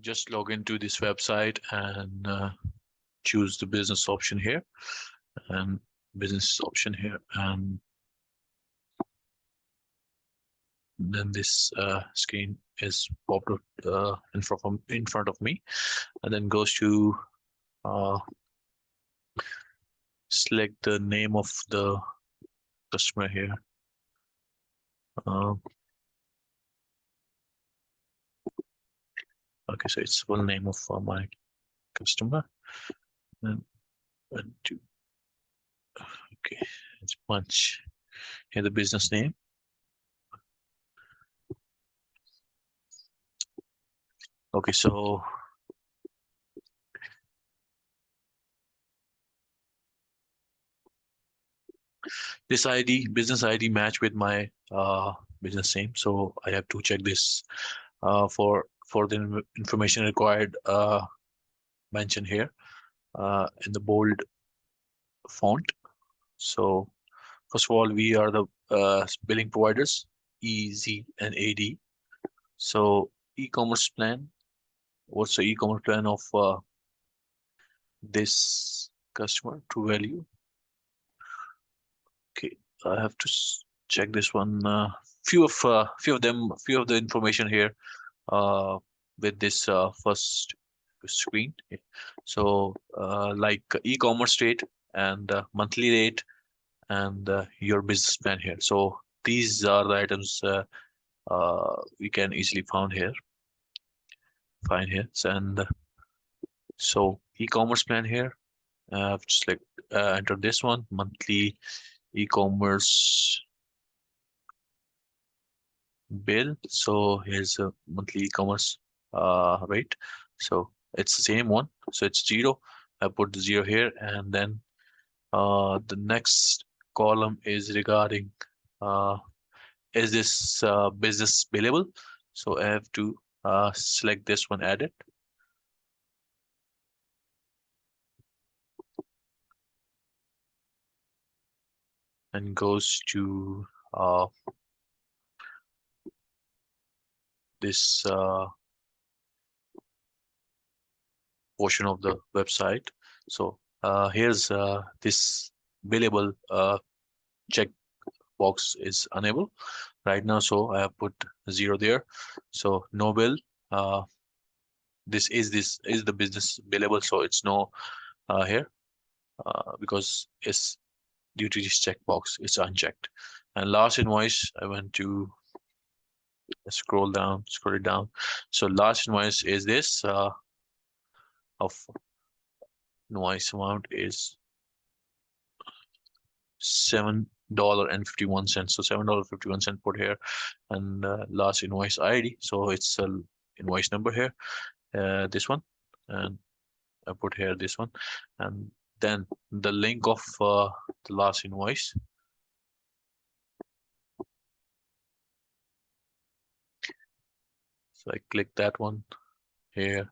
just log into this website and choose the business option here and business option here, and then this screen is popped up in front of me, and then goes to uh, select the name of the customer here. Uh, okay, so it's full name of my customer. And one, two, okay, let's punch here the business name. Okay, so this ID, business ID, match with my business name. So I have to check this for the information required mentioned here in the bold font. So first of all, we are the billing providers, EZ and AD. So e-commerce plan. What's the e-commerce plan of this customer? True value. Okay, I have to check this one. Few of the information here with this first screen. So like e-commerce rate and monthly rate and your business plan here. So these are the items we can easily find here. And so e-commerce plan here. Just like enter this one, monthly e-commerce bill. So here's a monthly e-commerce rate. So it's the same one. So it's 0. I put the 0 here, and then the next column is regarding is this business billable. So I have to select this one, add it. And goes to this portion of the website. So here's this billable check box is unable right now, so I have put 0 there. So no bill. Uh, this is the business billable, so it's no here because it's due to this checkbox, it's unchecked. And last invoice, I went to scroll it down. So last invoice is this of invoice amount is $7.51. So $7.51 put here, and last invoice ID. So it's invoice number here, this one, and I put here this one, and then the link of the last invoice. So I click that one here,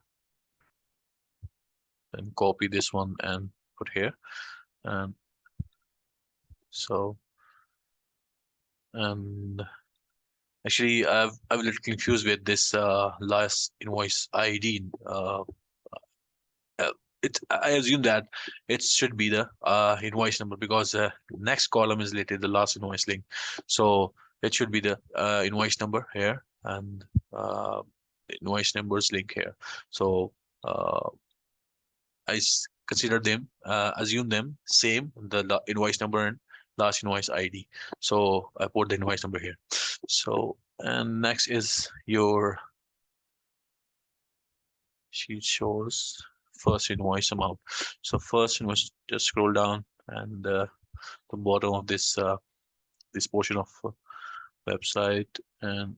and copy this one and put here, and so and actually I'm a little confused with this last invoice ID. Uh, I assume that it should be the invoice number, because next column is related the last invoice link. So it should be the invoice number here, and invoice numbers link here. So consider them, assume them same, the invoice number and last invoice ID. So I put the invoice number here. So, and next is your sheet shows first invoice amount. So first invoice, just scroll down, and the bottom of this portion of website, and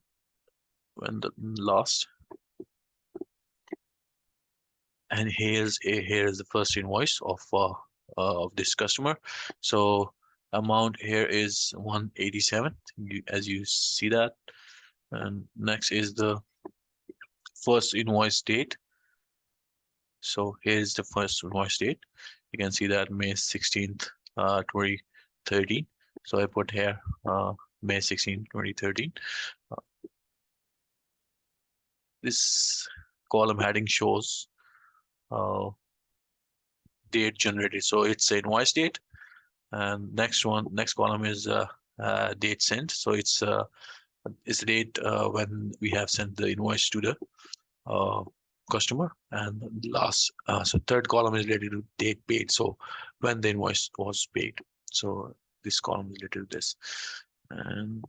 when the last, and here's the first invoice of this customer. So amount here is 187, as you see that. And next is the first invoice date. So here's the first invoice date. You can see that May 16th, 2013. So I put here May 16th, 2013. This column heading shows uh, date generated. So it's invoice date, and next column is date sent. So it's the date when we have sent the invoice to the uh, customer, and last so third column is related to date paid. So when the invoice was paid. So this column is related to this, and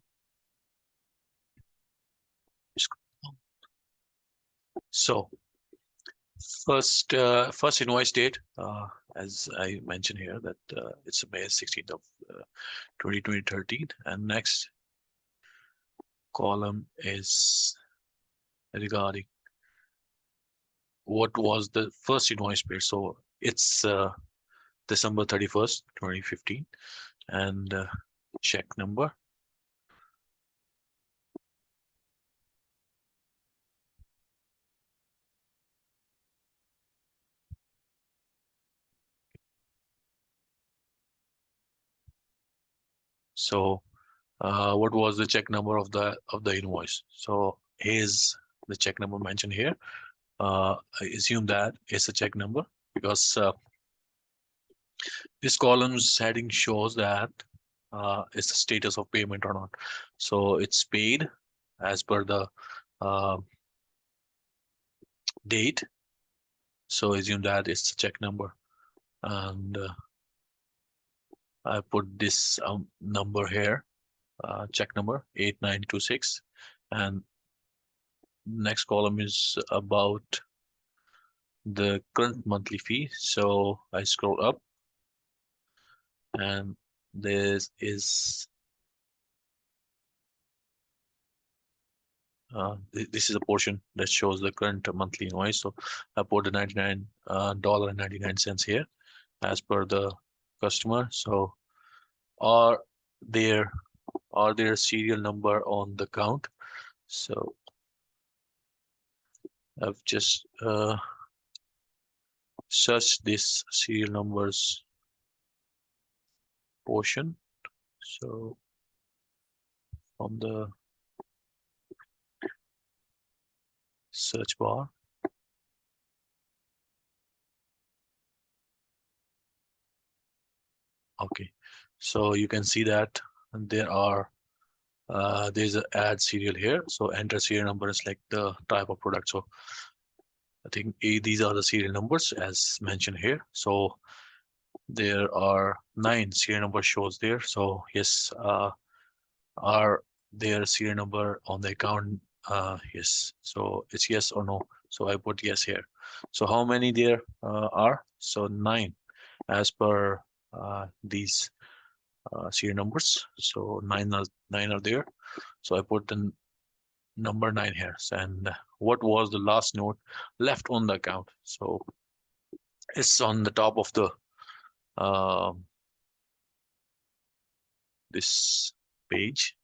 so first invoice date, as I mentioned here, that it's May 16th of 2013, and next column is regarding what was the first invoice paid. So it's December 31st, 2015, and check number. So what was the check number of the invoice? So here's the check number mentioned here. I assume that it's a check number because this column's heading shows that it's the status of payment or not. So it's paid as per the uh, date. So assume that it's a check number, and I put this number here, check number 8926, and next column is about the current monthly fee. So I scroll up, and this is this is a portion that shows the current monthly invoice. So I put the $99.99 here as per the customer. So are there serial number on the count? So I've just searched this serial numbers portion. So from the search bar, okay. So you can see that there's an add serial here. So enter serial number is like the type of product. So I think these are the serial numbers as mentioned here. So there are 9 serial number shows there. So yes, are there serial number on the account? Yes. So it's yes or no. So I put yes here. So how many there are? So 9 as per these serial numbers. So nine are there. So I put the number 9 here. And what was the last note left on the account? So it's on the top of the um, this page.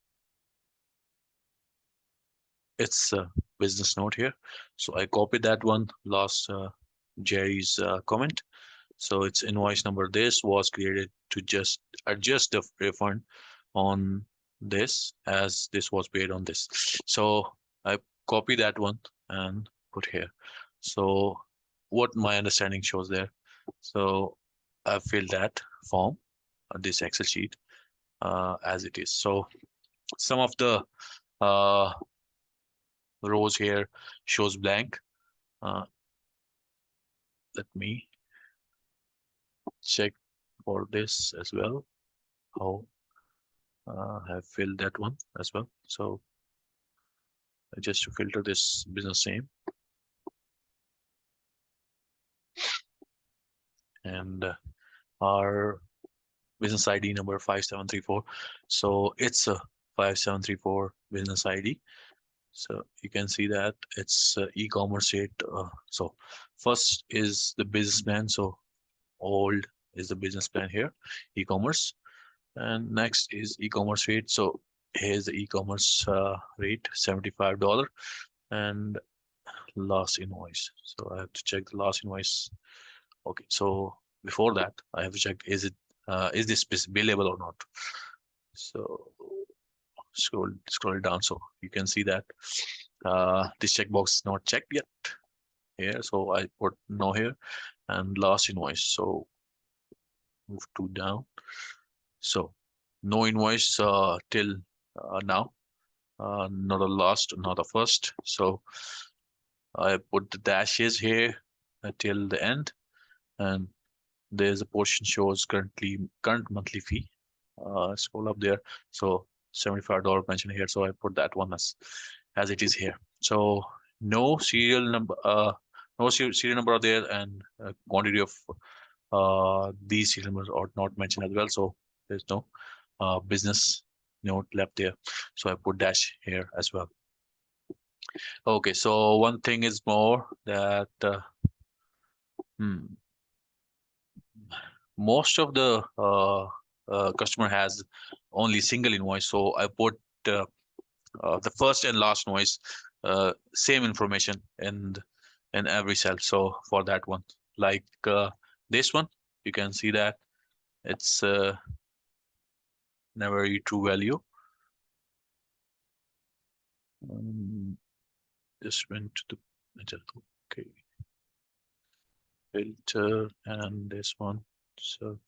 It's a business note here. So I copied that one last Jerry's comment. So it's invoice number. This was created to just adjust the refund on this as this was paid on this. So I copy that one and put here. So what my understanding shows there. So I filled that form on this Excel sheet as it is. So some of the uh, rows here shows blank. Uh, let me check for this as well. How I have filled that one as well. So just to filter this business name, and our business ID number 5734. So it's a 5734 business ID. So you can see that it's e-commerce rate. So first is the businessman. So old is the business plan here, e-commerce, and next is e-commerce rate. So here's the e-commerce rate, $75, and last invoice. So I have to check the last invoice. Okay, so before that I have to check, is this billable or not? So scroll down, so you can see that this checkbox is not checked yet. here, so I put no here, and last invoice. So move two down. So no invoice till now, not the last, not the first. So I put the dashes here till the end, and there's a portion shows current monthly fee. Scroll up there. So $75 mentioned here. So I put that one as it is here. So no serial number, no serial number are there, and quantity of these serial numbers are not mentioned as well. So there's no business note left there. So I put dash here as well. Okay, so one thing is more that hmm, most of the customer has only single invoice. So I put uh, the first and last invoice, same information in every cell. So for that one, like this one, you can see that it's never a true value. Um, just went to the okay filter and this one. So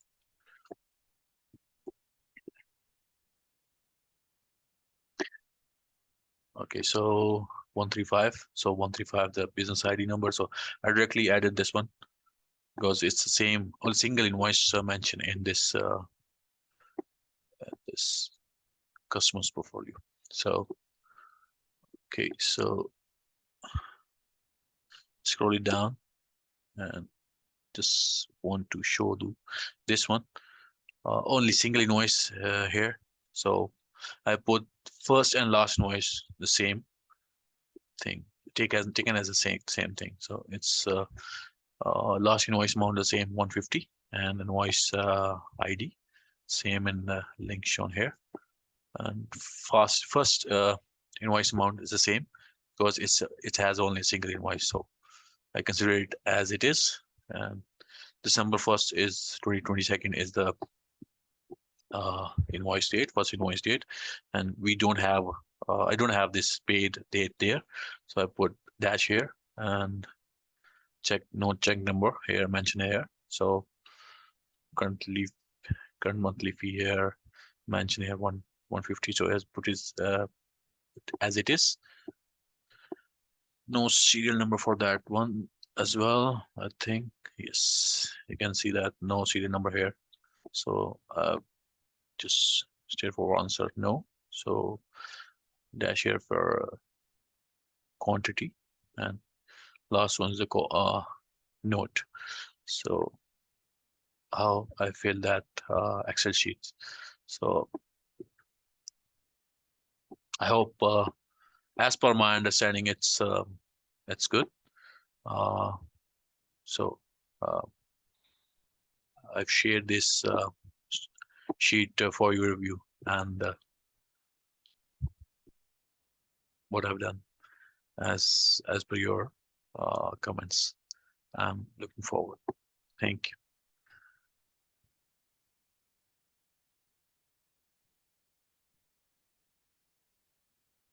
okay, so 135. So 135 the business ID number. So I directly added this one because it's the same or single invoice mentioned in this customer's portfolio. So okay, so scroll it down and just want to show you this one. Only single invoice here. So I put first and last invoice the same thing. Taken as the same thing. So it's last invoice amount the same 150, and invoice ID same in the link shown here. And first invoice amount is the same because it has only a single invoice. So I consider it as it is. And December 1st is 2022 is the invoice date, first invoice date, and we don't have I don't have this paid date there, so I put dash here and check number here mentioned here. So currently current monthly fee here mentioned here 150. So as put is as it is. No serial number for that one as well. I think yes, you can see that no serial number here. So just straightforward answer no. So dash here for quantity, and last one is the note. So how I fill that Excel sheet. So I hope, as per my understanding, it's good. Uh, so uh, I've shared this sheet for your review, and what I've done as per your comments. I'm looking forward. Thank you.